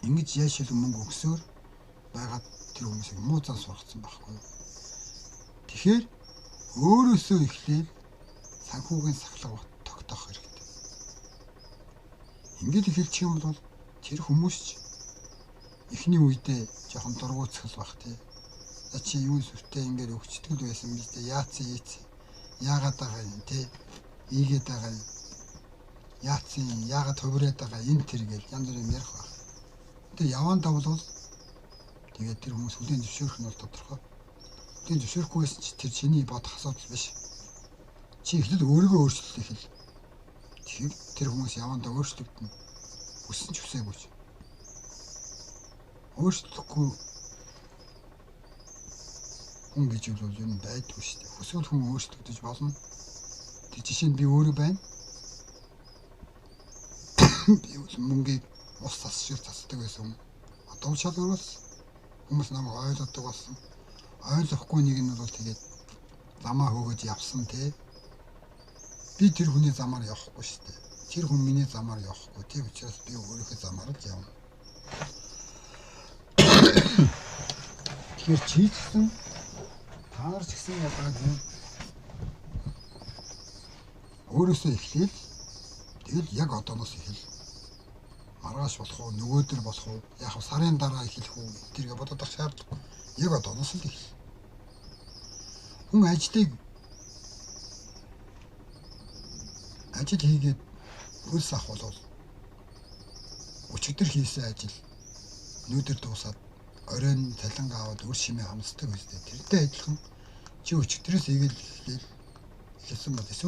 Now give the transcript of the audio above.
ингэж яашил мөнгө өгсөөр байгаад тэр хүмүүсийг муузан сургацсан байхгүй. Тэгэхээр өөрөөсөө эхлээл санхүүгийн сахлага тогтоох хэрэгтэй. Ингээд эхэлчих юм бол тэр хүмүүс ч эхний үедээ жоохон дургуутсгал бах тий. За чи юу сүртэй ингээд өвчтгөл байсан биз дээ. Яацсан яагаад байгаа юм тий. Ийгээд байгаа юм. Яацсан яагаад хувираад байгаа энэ тэр гэж янз бүрийн ярих баг. Тэр явандаа бол тэгээд тэр хүмүүс хүлээн зөвшөөрөх нь бол тодорхой. Хүлээн зөвшөөрөхгүйс ч тэр чиний бодох асуудал биш. Чи ихлээр өөрийгөө өөрчлөх хэл. Тэгэхээр тэр хүмүүс явандаа өөрчлөгдөн. Хүссэн ч хүсээгүй ч. Өөрчлөхгүй хүн гэж бол юу байдгүй шүү дээ. Хүсвэл хүн өөрчлөгдөж болно. Тэр жишээ нь би өөрөө байна. Би мөнгийг ус засшил засдаг байсан. Одоо ч шалгуурс хүмүүс намайг ойлгодог болсон. Ойлгохгүй нэг нь бол тэгээд замаа хөөгөж явсан тий. Би тэр хүний замаар явахгүй шүү дээ. Тэр хүн миний замаар явахгүй. Тийм учраас би өөрийнхөө замаар л явна. Тэгэхээр чи гэсэн та нар ч гэсэн ялгаад юм. Өөрөөсөө эхлээл тэгэл яг одооноос эхэл. Маргааш болох уу, нөгөөдөр болох уу, яг сарын дараа эхлэх үү тэргээ бодох шаардлагагүй. Яг одооноос л эхэл. Хүн ажил хийгээд хөлс авах бол өчигдөр хийсэн ажил өнөөдөр дуусаад оройн таланга аваад үр шимээ хамсдаг үстэй. Тэртэй адилхан чи өчигдрөөс игээл эхэлсэн бол